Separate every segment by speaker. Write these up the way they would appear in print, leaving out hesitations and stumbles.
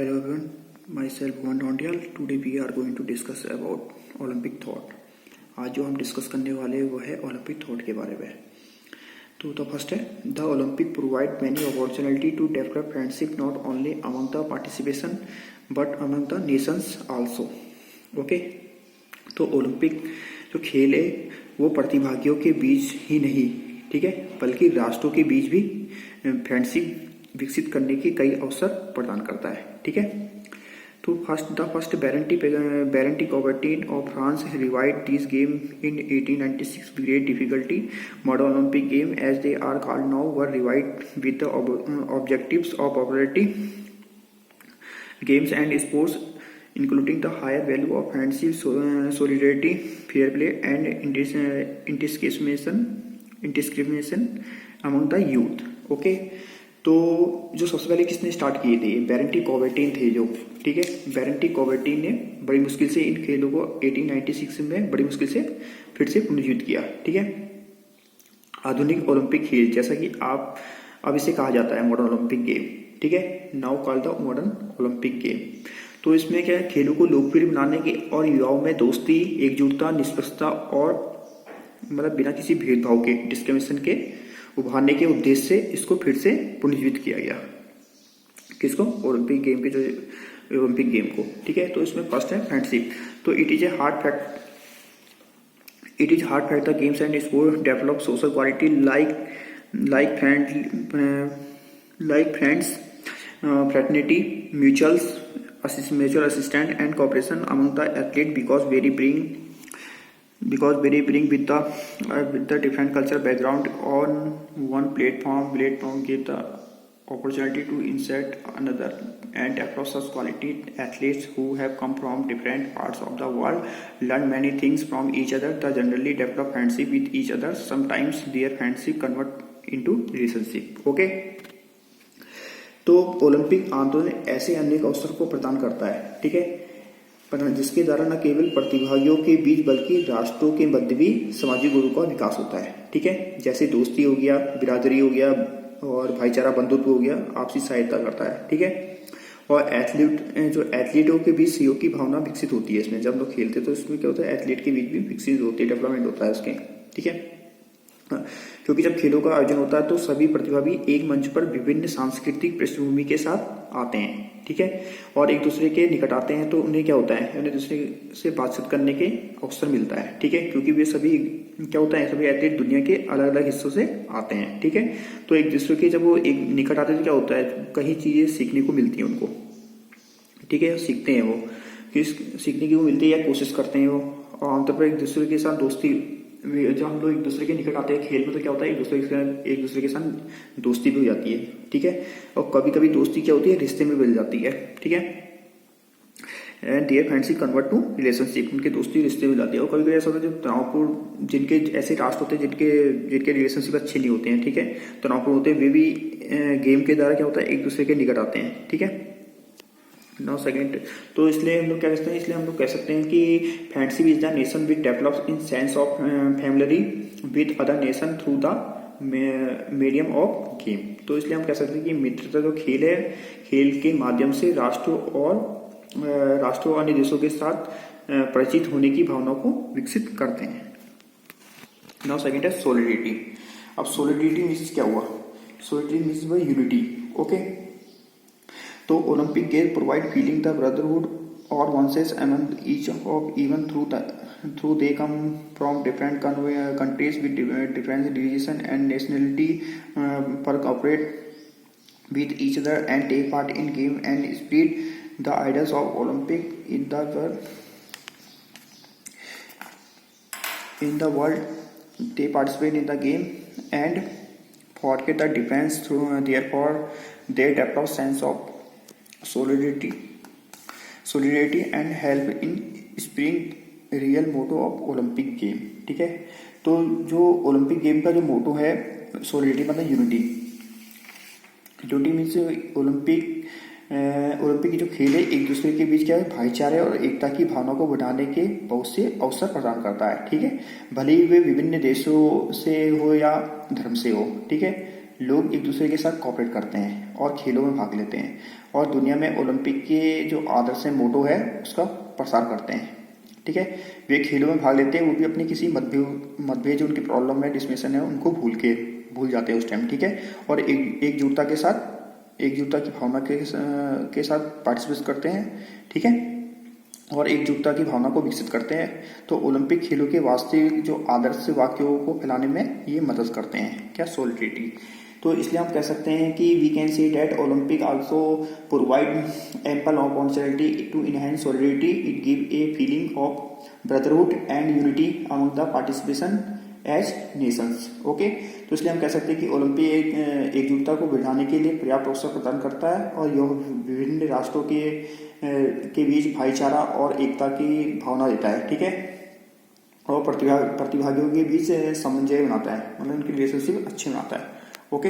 Speaker 1: Hello everyone, myself Bhuvan Dhondial. Today we are going to discuss about Olympic thought. आज जो हम discuss करने वाले हैं वो है ओलंपिक थॉट के बारे में। तो फर्स्ट है the Olympic provide many opportunity to develop friendship not only among the participation but among the nations also. Okay, तो ओलंपिक जो खेल है वो प्रतिभागियों के बीच ही नहीं, ठीक है, बल्कि राष्ट्रों के बीच भी फ्रेंडशिप विकसित करने के कई अवसर प्रदान करता है, ठीक है। तो first Baron de Coubertin of France revived this game in 1896 with great difficulty. Modern Olympic game, as they are called now, were revived with the objectives of popularity games and sports, including the higher value of friendship, solidarity, fair play, and indiscrimination among the youth. Okay. तो जो सबसे पहले किसने start किए थे, बेरेंटी कॉबर्टिन थे जो, ठीक है। बेरेंटी कॉबर्टिन ने बड़ी मुश्किल से इन खेलों को 1896 में बड़ी मुश्किल से फिर से पुनर्जीवित किया, ठीक है। आधुनिक ओलंपिक खेल, जैसा कि अब इसे कहा जाता है मॉडर्न ओलंपिक गेम, ठीक है, now called the modern Olympic game. तो इसमें क्या है, खेलों को लोकप्रिय बनाने के और युवाओं में दोस्ती, एकजुटता, निष्पक्षता और मतलब बिना किसी भेदभाव के, डिस्क्रिमिनेशन के उभारने के उद्देश्य से इसको फिर से पुनर्जीवित किया गया। किसको? ओलंपिक गेम के जो ओलंपिक गेम को, ठीक है। तो इसमें फर्स्ट है फ्रेंडशिप। तो it is hard fact the games and sport develop social quality like friends, fraternity, mutual assistant and cooperation among the athlete because very bring with the different cultural background on one platform give the opportunity to insert another and across such quality athletes who have come from different parts of the world learn many things from each other. They generally develop friendship with each other. Sometimes their friendship convert into relationship. Okay, तो Olympic आंदोलन ऐसे अनेक अवसर को प्रदान करता है, ठीक है, जिसके द्वारा न केवल प्रतिभागियों के बीच बल्कि राष्ट्रों के मध्य भी सामाजिक गुणों का विकास होता है, ठीक है। जैसे दोस्ती हो गया, बिरादरी हो गया और भाईचारा बंधुत्व हो गया, आपसी सहायता करता है, ठीक है। और एथलीटों के बीच सहयोग की भावना विकसित होती है। इसमें जब लोग खेलते हैं तो इसमें क्या होता है, एथलीट के बीच भी विकसित होती है, डेवलपमेंट होता है उसके, ठीक है। क्योंकि जब खेलों का आयोजन होता है तो सभी प्रतिभागी एक मंच पर विभिन्न सांस्कृतिक पृष्ठभूमि के साथ आते हैं, ठीक है, और एक दूसरे के निकट आते हैं। तो उन्हें क्या होता है, उन्हें दूसरे से बातचीत करने के अवसर मिलता है, ठीक है, क्योंकि वे सभी क्या होता है, सभी एथलीट दुनिया के अलग अलग हिस्सों से आते हैं, ठीक है। तो एक दूसरे के जब वो एक निकट आते हैं तो क्या होता है, कई चीजें सीखने को मिलती हैं उनको, ठीक है, सीखते हैं वो, सीखने की वो मिलती है या कोशिश करते हैं वो। और आमतौर पर एक दूसरे के साथ दोस्ती, जब हम लोग एक दूसरे के निकट आते हैं खेल में तो क्या होता है, एक दूसरे के साथ दोस्ती भी हो जाती है, ठीक है। और कभी कभी दोस्ती क्या होती है, रिश्ते में बदल जाती है, ठीक है। And their friendship convert to relationship, उनके दोस्ती रिश्ते में जाती है। और कभी कभी ऐसा होता है जो तनावपूर्ण, जिनके ऐसे राष्ट्र होते हैं जिनके रिलेशनशिप अच्छे नहीं होते हैं, ठीक है, तनावपूर्ण होते हैं, वे भी गेम के द्वारा क्या होता है, एक दूसरे के निकट आते हैं, ठीक है। नाउ सेकंड, तो इसलिए हम लोग क्या कहते हैं, इसलिए हम लोग कह सकते हैं कि friendship is the nation which develops in sense of family with other nation through the medium of game. तो इसलिए हम कह सकते हैं कि मित्रता जो खेल है, खेल के माध्यम से राष्ट्रों और अन्य देशों के साथ परिचित होने की भावना को विकसित करते हैं। नाउ सेकंड है सोलिडिटी। अब सोलिडिटी मीन्स क्या हुआ, solidity means by unity, okay. तो Olympic game provide feeling the brotherhood और oneness among each of even through they come from different countries with different religion and nationality पर cooperate with each other and take part in game and spread the ideas of Olympic in the world. They participate in the game and forget the difference through therefore they develop sense of solidarity and help in spring real motto of Olympic game, ठीक है। तो जो Olympic game का जो मोटो है solidity मतलब unity means Olympic की जो खेल है एक दूसरे के बीच क्या है, भाईचारे और एकता की भावना को बढ़ाने के बहुत से अवसर प्रदान करता है, ठीक है, भले ही वे विभिन्न देशों से हो या धर्म से हो, ठीक है। लोग एक दूसरे के साथ कोऑपरेट करते हैं और खेलों में भाग लेते हैं और दुनिया में ओलंपिक के जो आदर्श है मोटो है उसका प्रसार करते हैं। ठीक है, वे खेलों में भाग लेते हैं, वो भी अपनी किसी मतभेद जो उनकी प्रॉब्लम है, डिस्कशन है, उनको भूल जाते हैं उस टाइम। ठीक है, और एकजुटता की भावना के साथ पार्टिसिपेट करते हैं। ठीक है, और एकजुटता की भावना को विकसित करते हैं। तो ओलंपिक खेलों के वास्तविक जो आदर्श वाक्यों को फैलाने में ये मदद करते हैं। क्या? सॉलिडरिटी। तो इसलिए हम कह सकते हैं कि we can see that Olympic also provide ample opportunity to enhance solidarity. It give a feeling of brotherhood and unity among the participation as nations. Okay, तो इसलिए हम कह सकते हैं कि ओलंपिक एकजुटता को बढ़ाने के लिए पर्याप्त अवसर प्रदान करता है और यह विभिन्न राष्ट्रों के बीच भाईचारा और एकता की भावना देता है। ठीक है, और प्रतिभागियों के बीच समन्वय बनाता है, मतलब उनकी रिलेशनशिप अच्छे बनाता है। ओके,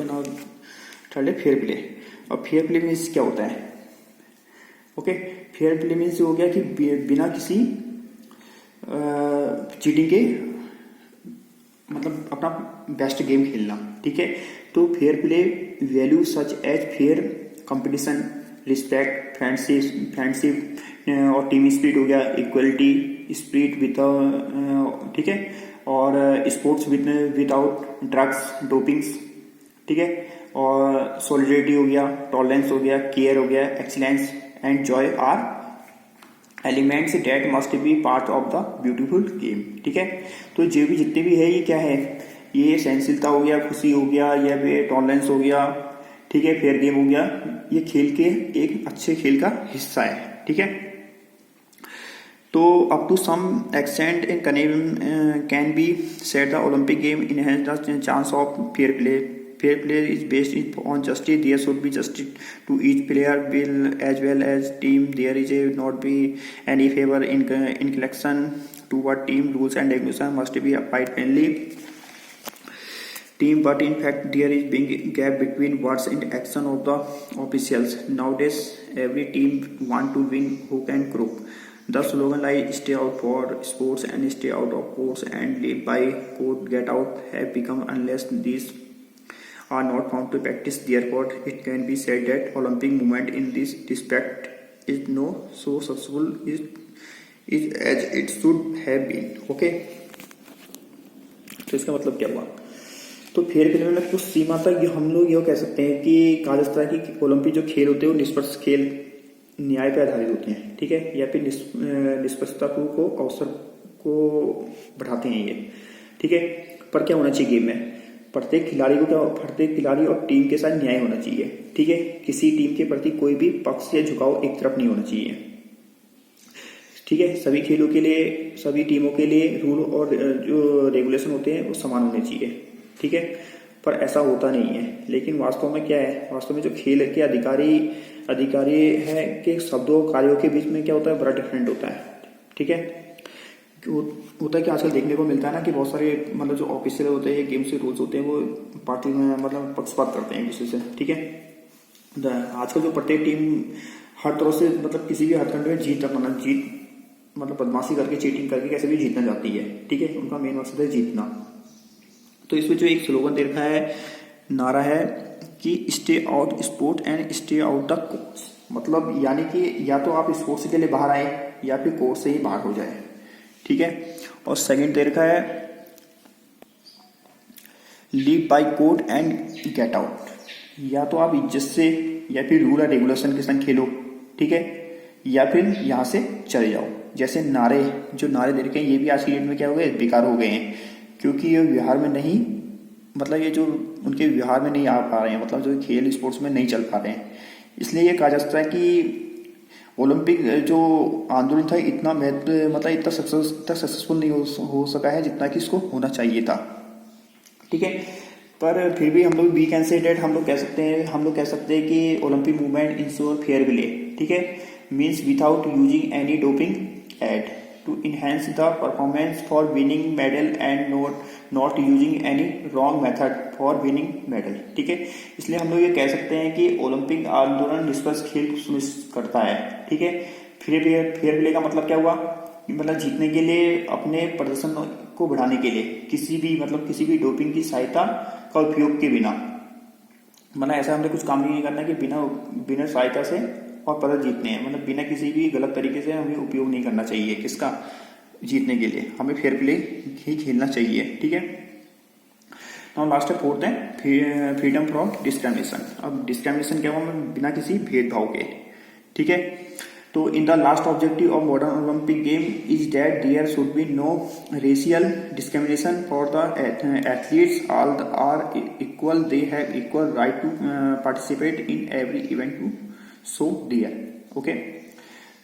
Speaker 1: नाउ थर्ड है फेयर प्ले। अब फेयर प्ले मीन्स क्या होता है? ओके, फेयर प्ले मीन्स हो गया कि बिना किसी चीटिंग के मतलब अपना बेस्ट गेम खेलना। ठीक है, तो fair play value such as fair competition, respect, friendship और टीम स्पिरिट हो गया, इक्वलिटी स्पिरिट विद, ठीक है, और स्पोर्ट्स विदाउट ड्रग्स डोपिंग्स। ठीक है, और सॉलिडरिटी हो गया, टॉलरेंस हो गया, केयर हो गया, excellence and joy are elements that must be part of the beautiful game. ठीक है, तो जो भी जितने भी है ये क्या है? ये सहनशीलता हो गया, खुशी हो गया, या फिर टॉलरेंस हो गया, ठीक है, फेयर गेम हो गया, ये खेल के एक अच्छे खेल का हिस्सा है। ठीक है, तो up to some extent can be set the Olympic game enhance the chance of fair play. Fair play is based on justice. There should be justice to each player as well as team. There is not be any favor in collection toward team. Rules and regulation must be applied fairly. Team, but in fact there is big gap between words and action of the officials. Nowadays, every team want to win hook and crook. The slogan like "Stay out for sports" and "Stay out of courts" and "Live by code, get out" have become unless these are not found to practice. Therefore, it can be said that Olympic movement in this respect is not so successful as it should have been. Okay, तो इसका मतलब क्या हुआ? तो fair play में कुछ सीमा तक हम लोग यह कह सकते हैं कि कहा जा सकता है कि ओलंपिक जो खेल होते हैं वो निष्पक्ष खेल, न्याय पर आधारित होते हैं। ठीक है, या फिर निष्पक्षता को अवसर को बढ़ाते हैं ये। ठीक है, पर क्या होना चाहिए गेम में? प्रत्येक खिलाड़ी और टीम के साथ न्याय होना चाहिए। ठीक है, किसी टीम के प्रति कोई भी पक्ष या झुकाव एक तरफ नहीं होना चाहिए। ठीक है, सभी खेलों के लिए, सभी टीमों के लिए रूल और जो रेगुलेशन होते हैं वो समान होने चाहिए। ठीक है, पर ऐसा होता नहीं है। लेकिन वास्तव में क्या है? वास्तव में जो खेल के अधिकारी है के शब्दों और कार्यों के बीच में क्या होता है? बड़ा डिफरेंट होता है। ठीक है, होता है कि आजकल देखने को मिलता है ना कि बहुत सारे मतलब जो ऑफिशियल होते हैं, गेम्स के रूल्स होते हैं, वो पार्टी में मतलब पक्षपात करते हैं एक दूसरे से। ठीक है, आजकल जो प्रत्येक टीम हर तरह से मतलब किसी भी हथकंडे में जीत मतलब बदमाशी करके, चीटिंग करके कैसे भी जीतना चाहती है। ठीक है, उनका मेन मकसद है जीतना। तो इसमें जो एक स्लोगन दे रखा है, नारा है कि "stay out sport and stay out the courts", मतलब यानी कि या तो आप स्पोर्ट्स के लिए बाहर आए या फिर कोर्ट से ही बाहर हो जाए। ठीक है, और सेकंड दे रखा है "live by code and get out", या तो आप इज्जत से या फिर रूल और रेगुलेशन के संग खेलो। ठीक है, या फिर यहां से चले जाओ। जैसे जो नारे दे रखे हैं, ये भी आज की डेट में क्या हो गए? बेकार हो गए हैं, क्योंकि ये व्यवहार में नहीं, मतलब ये जो उनके व्यवहार में नहीं आ पा रहे हैं, मतलब जो खेल स्पोर्ट्स में नहीं चल पा रहे हैं। इसलिए ये कहा जा सकता है कि ओलंपिक जो आंदोलन था इतना मतलब इतना सक्सेसफुल नहीं हो सका है जितना कि इसको होना चाहिए था। ठीक है, पर फिर भी हम लोग वी कैन से डेट हम लोग कह सकते हैं कि Olympic movement ensure fair play. ठीक है, means without using any doping aid to enhance the performance for winning medal and not using any wrong method for winning medal. ठीक है, इसलिए हम लोग ये कह सकते हैं कि ओलंपिक आंदोलन निष्पक्ष खेल को सुनिश्चित करता है। ठीक है, फेयर प्ले का मतलब क्या हुआ? मतलब जीतने के लिए अपने प्रदर्शन को बढ़ाने के लिए किसी भी डोपिंग की सहायता का उपयोग के बिना, मतलब ऐसा हमने कुछ काम नहीं करना कि बिना सहायता से और पदक जीतने हैं, मतलब बिना किसी भी गलत तरीके से हमें उपयोग नहीं करना चाहिए। किसका? जीतने के लिए हमें फेयर प्ले ही खेलना चाहिए। ठीक है। नाउ लास्ट है फोर्थ है फ्रीडम फ्रॉम डिस्क्रिमिनेशन। अब डिस्क्रिमिनेशन क्या हुआ? बिना किसी भेदभाव के। ठीक है। तो in the last objective of modern Olympic game is that there should be no racial discrimination for the athletes, all are equal, they have equal right to participate in every event to so there. Okay.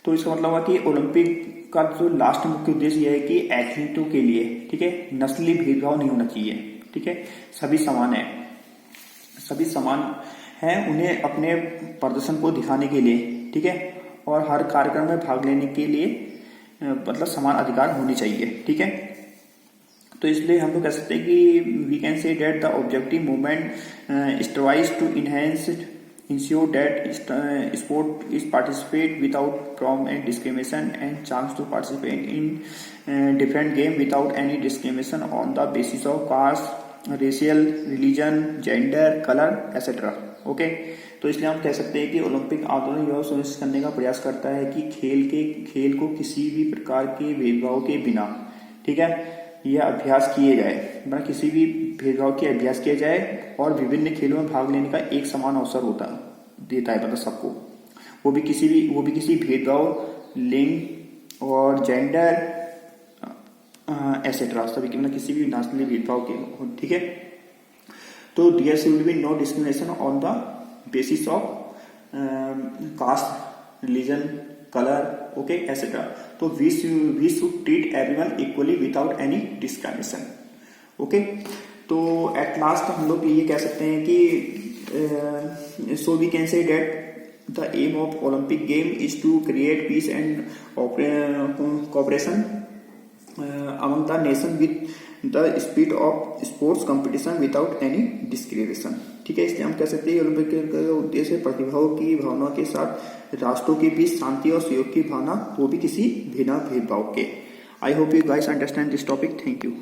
Speaker 1: तो इसका मतलब हुआ कि Olympic का जो last मुख्य उद्देश्य यह है कि एथलीटों के लिए, ठीक है, नस्ली भेदभाव नहीं होना चाहिए। ठीक है। सभी समान है, सभी समान है उन्हें अपने प्रदर्शन को दिखाने के लिए, ठीक है, और हर कार्यक्रम में भाग लेने के लिए मतलब समान अधिकार होने चाहिए। ठीक है। तो इसलिए हम लोग कह सकते हैं कि we can say that the objective movement strives to enhance ensure that sport is participate without from and discrimination and chance to participate in different game without any discrimination on the basis of caste, racial, religion, gender, color, etc. Okay. तो इसलिए हम कह सकते हैं कि Olympic आंदोलन यह सुनिश्चित करने का प्रयास करता है कि खेल को किसी भी प्रकार के भेदभाव के बिना, ठीक है, यह अभ्यास किए जाए, मतलब किसी भी भेदभाव के अभ्यास किया जाए और विभिन्न खेलों में भाग लेने का एक समान अवसर देता है, मतलब सबको, वो भी किसी भेदभाव, लिंग और जेंडर एसेट्रा, सभी के, मतलब किसी भी नस्ली भेदभाव के। ठीक है। तो there should be no discrimination on the basis of caste, religion, colour, okay etcetera. तो we should treat everyone equally without any discrimination. Okay. तो एट लास्ट हम लोग ये कह सकते हैं कि so we can say that the aim of Olympic game is to create peace and cooperation among the nation with the spirit of sports competition without any discrimination. ठीक है। इसलिए हम कह सकते हैं ओलंपिक का उद्देश्य प्रतिभाओं की भावना के साथ राष्ट्रों के बीच शांति और सहयोग की भावना, वो भी किसी बिना भेदभाव के। I hope you guys understand this topic. Thank you.